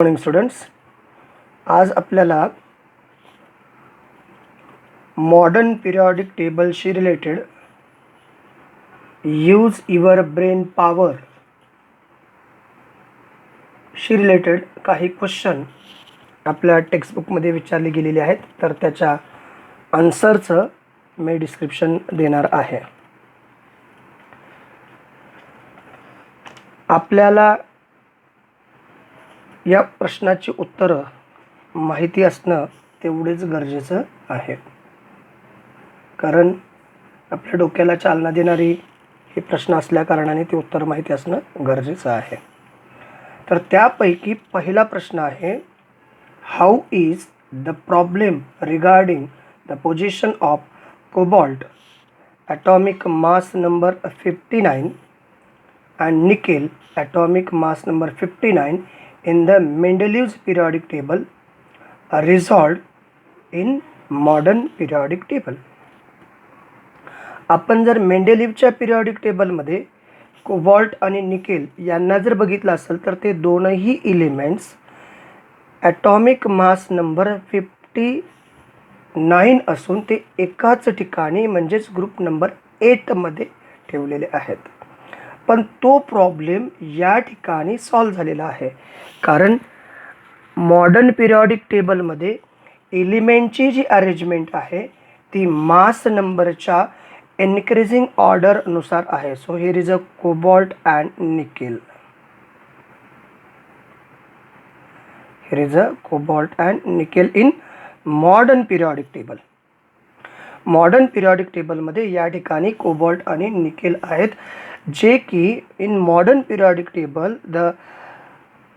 Morning students, आज आपल्याला modern periodic टेबलशी related use your brain power शी रिलेटेड काही क्वेश्चन आपल्या टेक्स्टबुकमध्ये विचारले गेलेले आहेत. तर त्याच्या आन्सरचं मी डिस्क्रिप्शन देणार आहे. आपल्याला या प्रश्नाची उत्तरं माहिती असणं तेवढेच गरजेचं आहे, कारण आपल्या डोक्याला चालना देणारी हे प्रश्न असल्या कारणाने ते उत्तर माहिती असणं गरजेचं आहे. तर त्यापैकी पहिला प्रश्न आहे, how is the problem regarding the position of cobalt atomic mass number 59 and nickel atomic mass number 59 in the Mendeleev's periodic table are resolved in modern periodic table. आपण जर मेंडेलिव्हच्या पिरियॉडिक टेबलमध्ये कोबाल्ट आणि निकेल यांना जर बघितलं असेल तर ते दोनही एलिमेंट्स ॲटॉमिक मास नंबर 59 असून ते एकाच ठिकाणी म्हणजेच ग्रुप नंबर 8 मध्ये ठेवलेले आहेत. पण तो प्रॉब्लेम या ठिकाणी सॉल्व झालेला आहे, कारण मॉडर्न पिरियॉडिक टेबलमध्ये एलिमेंटची जी अरेंजमेंट आहे ती मास नंबरच्या इन्क्रीजिंग ऑर्डरनुसार आहे. So here is a cobalt and nickel. Here is a cobalt and nickel in modern periodic table. Modern periodic टेबलमध्ये या ठिकाणी कोबाल्ट आणि निकेल आहेत, जे की in modern periodic table the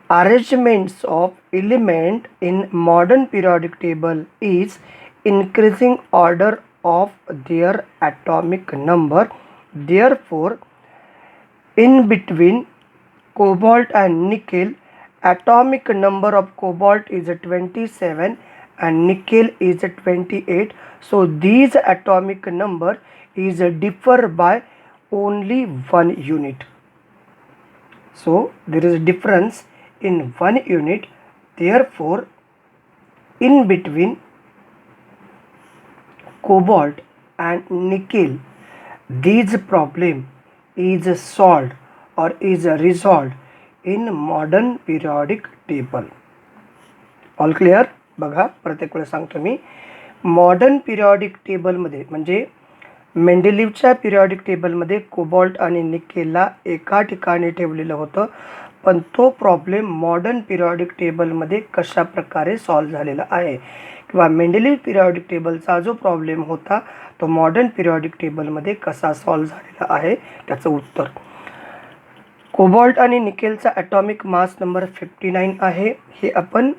arrangements of element in modern periodic table is increasing order of their atomic number. Therefore, in between cobalt and nickel, atomic number of cobalt is 27 and nickel is 28. So these atomic number is differ by only 1 unit. So there is a difference in 1 unit. Therefore, in between cobalt and nickel, these problem is solved or is resolved in modern periodic table. All clear? बघा, प्रत्येक वेळेस सांगतो मी, modern periodic टेबलमध्ये म्हणजे मेंडेलिव्हच्या periodic टेबलमध्ये cobalt आणि निकेलला एका ठिकाणी ठेवलेलं होतं, पण तो प्रॉब्लेम मॉडर्न पिरियॉडिक टेबलमध्ये कशा प्रकारे सॉल्व झालेला आहे, किंवा मेंडेलिव्ह पिरियॉडिक टेबलचा जो प्रॉब्लेम होता तो मॉडर्न पिरियॉडिक टेबलमध्ये कसा सॉल्व झालेला आहे त्याचं उत्तर. कोबाल्ट आणि निकेलचा ॲटॉमिक मास नंबर 59 आहे. हे आपण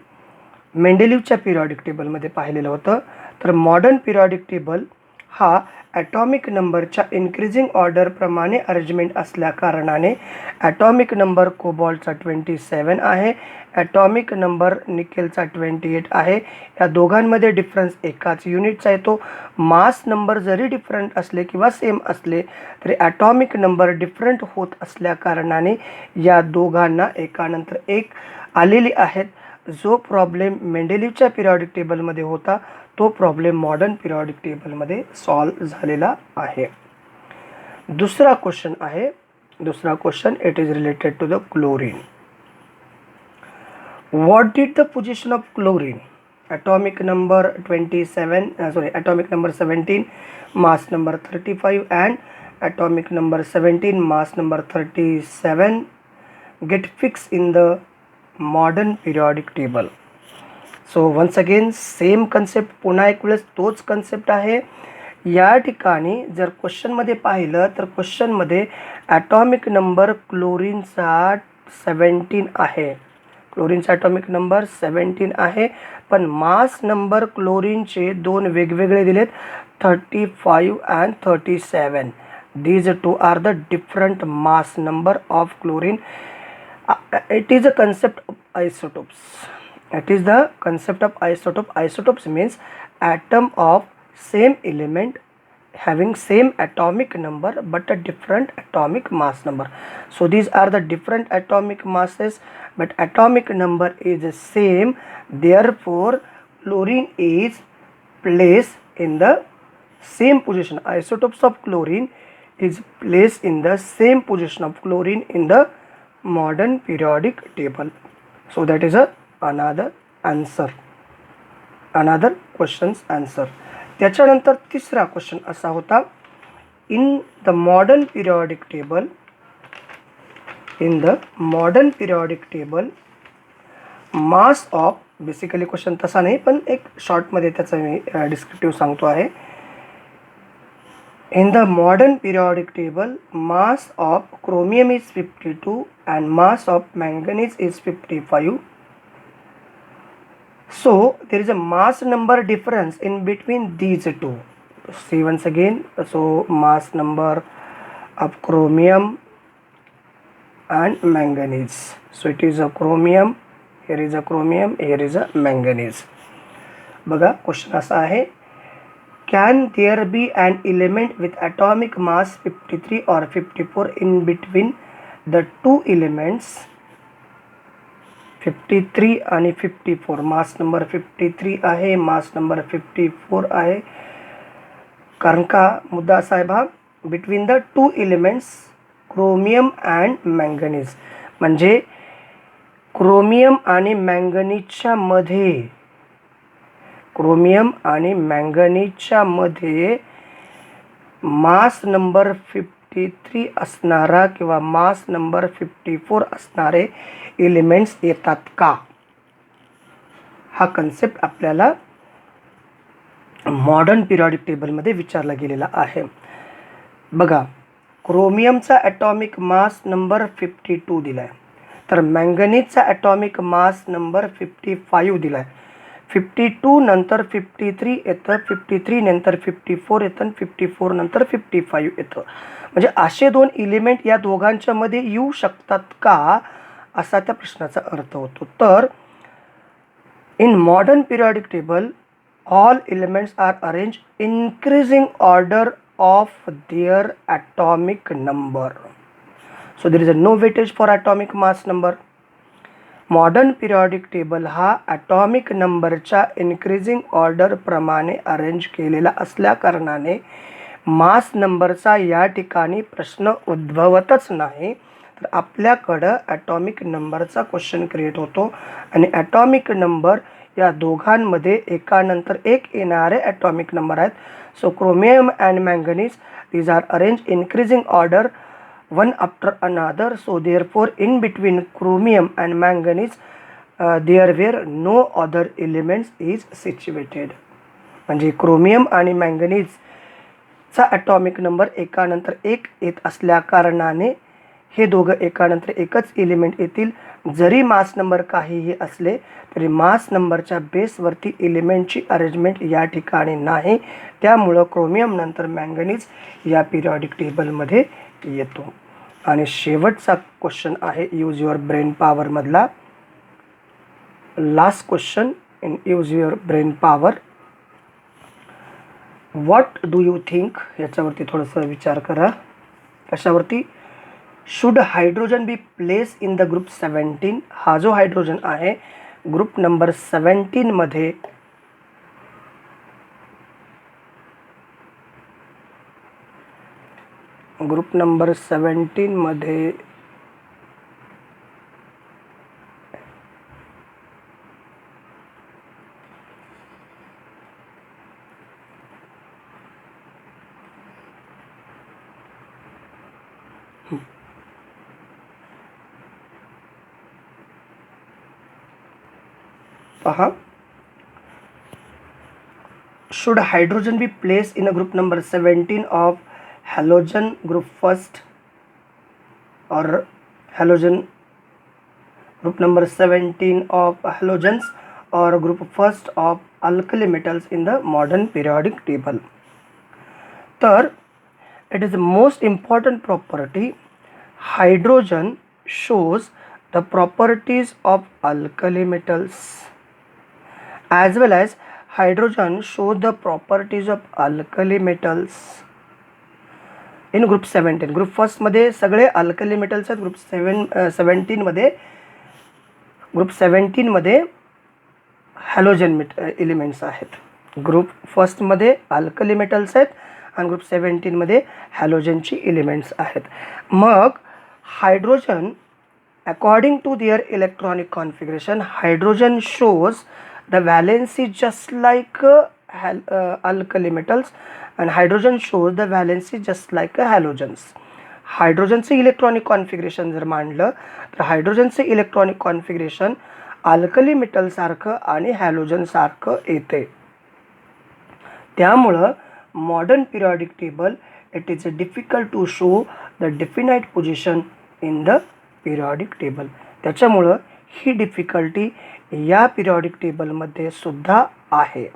मेंडेलिव्हच्या पिरियॉडिक टेबलमध्ये पाहिलेलं होतं. तर मॉडर्न पिरियॉडिक टेबल हा ॲटॉमिक नंबरच्या इन्क्रीजिंग ऑर्डरप्रमाणे अरेंजमेंट असल्या कारणाने ॲटॉमिक नंबर कोबाल्टचा 27 आहे, ॲटॉमिक नंबर निकेलचा 28 आहे. या दोघांमध्ये डिफरन्स एकाच युनिटचा येतो. मास नंबर जरी डिफरंट असले किंवा सेम असले तरी ॲटॉमिक नंबर डिफरंट होत असल्या कारणाने या दोघांना एकानंतर एक आलेली आहेत. जो प्रॉब्लेम मेंडेलिव्हच्या पिरियॉडिक टेबलमध्ये होता तो प्रॉब्लेम मॉडर्न पिरियॉडिक टेबलमध्ये सॉल्व झालेला आहे. दुसरा क्वेश्चन आहे, दुसरा question it is related to the chlorine. What did the position of chlorine atomic number 17, mass number 35 and atomic number 17, mass number 37 get fixed in the modern periodic table. So once again same concept, पुन्हा एक वेळेस तोच concept आहे. या ठिकाणी जर क्वेश्चनमध्ये पाहिलं तर क्वेश्चनमध्ये ॲटॉमिक नंबर क्लोरीनचा 17 आहे, क्लोरीनचा ॲटॉमिक नंबर 17 आहे, पण मास नंबर क्लोरीनचे दोन वेगवेगळे दिलेत, 35 and 37. These two are the different mass number of chlorine. It is a concept of isotopes. It is the concept of isotope. Isotopes means atom of same element having same atomic number but a different atomic mass number. So these are the different atomic masses but atomic number is same, therefore chlorine is placed in the same position. Isotopes of chlorine is placed in the same position of chlorine in the modern periodic table. So that is another answer, another question's answer. त्याच्यानंतर तिसरा question असा होता, in the modern periodic table mass of, basically question तसा नाही पण एक शॉर्टमध्ये त्याचा मी डिस्क्रिप्टिव्ह सांगतो आहे. In the modern periodic table mass of chromium is 52 and mass of manganese is 55. So there is a mass number difference in between these two. See once again, so mass number of chromium and manganese. So it is a chromium, here is a chromium, here is a manganese. बघा question असा आहे, can there be an element with atomic mass 53 or 54 in between the two elements 53 आणि 54. Mass number 53 आहे, mass number 54 आहे. कारण का मुद्दा असा आहे बघा, between the two elements chromium and manganese, म्हणजे क्रोमियम आणि मँगनीजच्या मध्ये मास नंबर 53 असणारा किंवा मास नंबर 54 असणारे एलिमेंट्स येतात का, हा कन्सेप्ट आपल्याला मॉडर्न पिरियॉडिक टेबलमध्ये विचारला गेलेला आहे. बघा क्रोमियमचा ॲटॉमिक मास नंबर 52 दिलाय, तर मँगनीजचा ॲटॉमिक मास नंबर 55 दिलाय. 52 नंतर 53 येतं, 53 नंतर 54 येतं, 54 नंतर 55 येतं. म्हणजे असे दोन एलिमेंट या दोघांच्या मध्ये येऊ शकतात का, असा त्या प्रश्नाचा अर्थ होतो. तर in modern periodic table all elements are arrange increasing order of their atomic number. So there is a no weightage for atomic mass number. Modern periodic table हा ॲटॉमिक नंबरच्या इन्क्रीजिंग ऑर्डर प्रमाणे अरेंज केलेला असल्या कारणाने मास नंबरचा या ठिकाणी प्रश्न उद्भवतच नाही. तर आपल्याकडं ॲटॉमिक नंबरचा क्वेश्चन क्रिएट होतो आणि ॲटॉमिक नंबर या दोघांमध्ये एकानंतर एक येणारे ॲटॉमिक नंबर आहेत. So chromium and manganese these are arrange increasing order one after another. So therefore in between chromium and manganese there were no other elements is situated. म्हणजे chromium आणि मँगनीजचा atomic number एकानंतर एक येत असल्या कारणाने हे दोघं एकानंतर एकच एलिमेंट येतील. जरी मास नंबर काहीही असले तरी मास नंबरच्या बेसवरती एलिमेंटची अरेंजमेंट या ठिकाणी नाही. त्यामुळं क्रोमियम नंतर मँगनीज या पिरियॉडिक टेबलमध्ये येतो. आणि शेवटचा क्वेश्चन आहे यूज युअर ब्रेन पॉवर मधला, last question in use your brain power. What do you think, याच्यावरती थोडंसं विचार करा. कशावरती, should hydrogen be placed in the group 17. हा जो हायड्रोजन आहे ग्रुप नंबर 17 मध्ये ग्रुप नंबर 17 मध्ये पहा, should hydrogen be placed in a group number 17 of halogen group first or halogen group number 17 of halogens or group first of alkali metals in the modern periodic table. तर it is the most important property. Hydrogen shows the properties of alkali metals as well as hydrogen shows the properties of alkali metals. In group 17. Group फर्स्टमध्ये सगळे alkali metals आहेत. Group 17मध्ये halogen elements आहेत. Group फर्स्टमध्ये alkali metals आहेत आणि group 17मध्ये हॅलोजनची एलिमेंट्स आहेत. मग hydrogen, according to their electronic configuration, hydrogen shows the valency just like alkali metals, and hydrogen shows the valency just like halogens. हायड्रोजनचे इलेक्ट्रॉनिक कॉन्फिगरेशन जर मांडलं तर हायड्रोजनचे इलेक्ट्रॉनिक कॉन्फिगरेशन अल्कली मेटलसारखं आणि हॅलोजनसारखं येते. त्यामुळं modern periodic table it is difficult to show the definite position in the periodic table. त्याच्यामुळं ही डिफिकल्टी या पिरियॉडिक टेबलमध्ये सुद्धा आहे.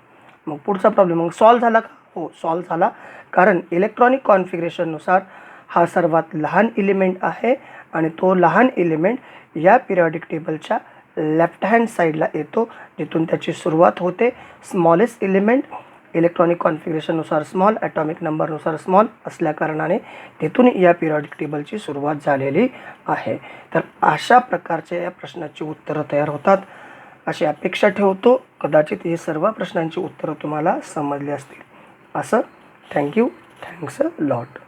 मग पुढचा प्रॉब्लेम मग सॉल्व झाला का? हो, सॉल्व झाला. कारण इलेक्ट्रॉनिक कॉन्फिगरेशननुसार हा सर्वात लहान एलिमेंट आहे आणि तो लहान एलिमेंट या पिरियॉडिक टेबलच्या लेफ्ट हँड साईडला येतो, जिथून त्याची सुरुवात होते. स्मॉलेस्ट एलिमेंट इलेक्ट्रॉनिक कॉन्फिगरेशननुसार स्मॉल, ॲटॉमिक नंबरनुसार स्मॉल असल्याकारणाने तिथून या पिरियॉडिक टेबलची सुरुवात झालेली आहे. तर अशा प्रकारच्या या प्रश्नाची उत्तरं तयार होतात अशी अपेक्षा ठेवतो. कदाचित हे सर्व प्रश्नांची उत्तरं तुम्हाला समजली असतील. असं थँक्यू. Thanks a lot.